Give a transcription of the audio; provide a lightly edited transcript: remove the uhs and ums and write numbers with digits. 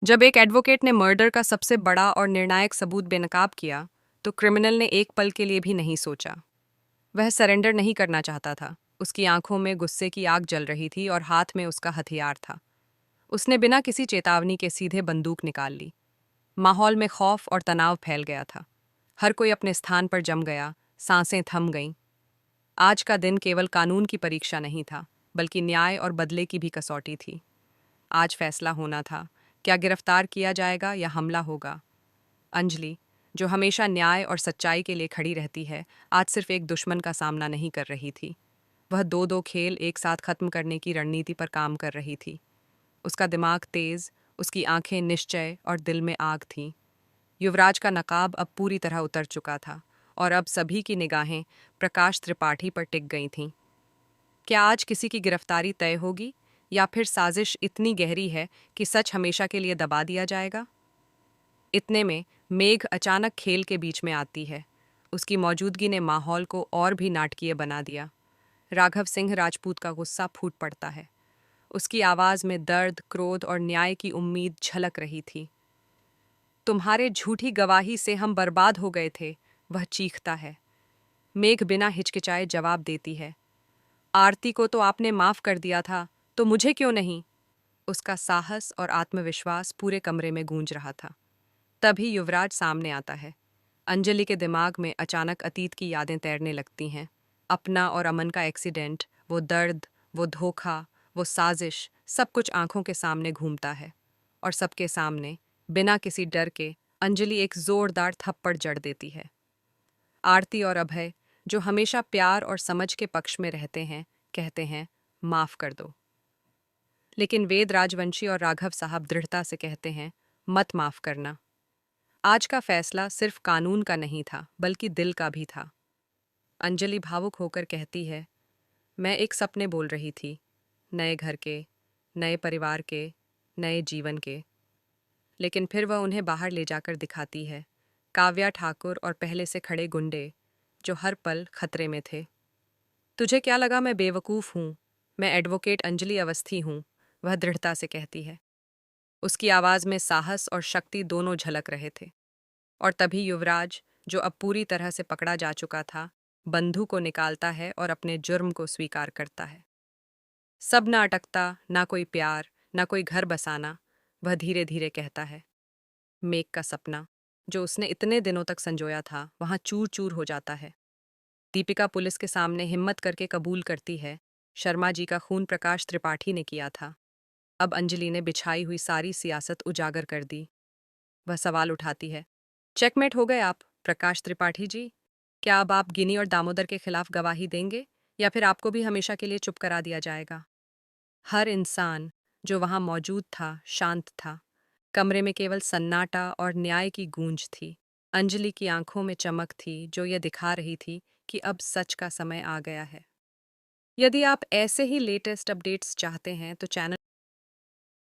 जब एक एडवोकेट ने मर्डर का सबसे बड़ा और निर्णायक सबूत बेनकाब किया, तो क्रिमिनल ने एक पल के लिए भी नहीं सोचा। वह सरेंडर नहीं करना चाहता था। उसकी आंखों में गुस्से की आग जल रही थी और हाथ में उसका हथियार था। उसने बिना किसी चेतावनी के सीधे बंदूक निकाल ली। माहौल में खौफ और तनाव फैल गया था। हर कोई अपने स्थान पर जम गया, सांसें थम गईं। आज का दिन केवल कानून की परीक्षा नहीं था, बल्कि न्याय और बदले की भी कसौटी थी। आज फैसला होना था, क्या गिरफ्तार किया जाएगा या हमला होगा। अंजलि, जो हमेशा न्याय और सच्चाई के लिए खड़ी रहती है, आज सिर्फ एक दुश्मन का सामना नहीं कर रही थी। वह दो दो खेल एक साथ खत्म करने की रणनीति पर काम कर रही थी। उसका दिमाग तेज, उसकी आंखें निश्चय और दिल में आग थीं। युवराज का नकाब अब पूरी तरह उतर चुका था और अब सभी की निगाहें प्रकाश त्रिपाठी पर टिक गई थीं। क्या आज किसी की गिरफ्तारी तय होगी, या फिर साजिश इतनी गहरी है कि सच हमेशा के लिए दबा दिया जाएगा? इतने में मेघ अचानक खेल के बीच में आती है। उसकी मौजूदगी ने माहौल को और भी नाटकीय बना दिया। राघव सिंह राजपूत का गुस्सा फूट पड़ता है। उसकी आवाज में दर्द, क्रोध और न्याय की उम्मीद झलक रही थी। तुम्हारे झूठी गवाही से हम बर्बाद हो गए थे, वह चीखता है। मेघ बिना हिचकिचाए जवाब देती है। आरती को तो आपने माफ कर दिया था, तो मुझे क्यों नहीं? उसका साहस और आत्मविश्वास पूरे कमरे में गूंज रहा था। तभी युवराज सामने आता है। अंजलि के दिमाग में अचानक अतीत की यादें तैरने लगती हैं। अपना और अमन का एक्सीडेंट, वो दर्द, वो धोखा, वो साजिश, सब कुछ आंखों के सामने घूमता है। और सबके सामने, बिना किसी डर के, अंजलि एक जोरदार थप्पड़ जड़ देती है। आरती और अभय, जो हमेशा प्यार और समझ के पक्ष में रहते हैं, कहते हैं, माफ कर दो। लेकिन वेद राजवंशी और राघव साहब दृढ़ता से कहते हैं, मत माफ करना। आज का फैसला सिर्फ कानून का नहीं था, बल्कि दिल का भी था। अंजलि भावुक होकर कहती है, मैं एक सपने बोल रही थी, नए घर के, नए परिवार के, नए जीवन के। लेकिन फिर वह उन्हें बाहर ले जाकर दिखाती है, काव्या ठाकुर और पहले से खड़े गुंडे, जो हर पल खतरे में थे। तुझे क्या लगा मैं बेवकूफ़ हूँ? मैं एडवोकेट अंजलि अवस्थी हूँ, वह दृढ़ता से कहती है। उसकी आवाज़ में साहस और शक्ति दोनों झलक रहे थे। और तभी युवराज, जो अब पूरी तरह से पकड़ा जा चुका था, बंधु को निकालता है और अपने जुर्म को स्वीकार करता है। सब न अटकता, ना कोई प्यार, ना कोई घर बसाना, वह धीरे धीरे कहता है। मेघ का सपना, जो उसने इतने दिनों तक संजोया था, वहां चूर चूर हो जाता है। दीपिका पुलिस के सामने हिम्मत करके कबूल करती है, शर्मा जी का खून प्रकाश त्रिपाठी ने किया था। अब अंजलि ने बिछाई हुई सारी सियासत उजागर कर दी। वह सवाल उठाती है, चेकमेट हो गए आप, प्रकाश त्रिपाठी जी। क्या अब आप गिनी और दामोदर के खिलाफ गवाही देंगे, या फिर आपको भी हमेशा के लिए चुप करा दिया जाएगा? हर इंसान जो वहां मौजूद था शांत था। कमरे में केवल सन्नाटा और न्याय की गूंज थी। अंजलि की आंखों में चमक थी, जो यह दिखा रही थी कि अब सच का समय आ गया है। यदि आप ऐसे ही लेटेस्ट अपडेट्स चाहते हैं तो चैनल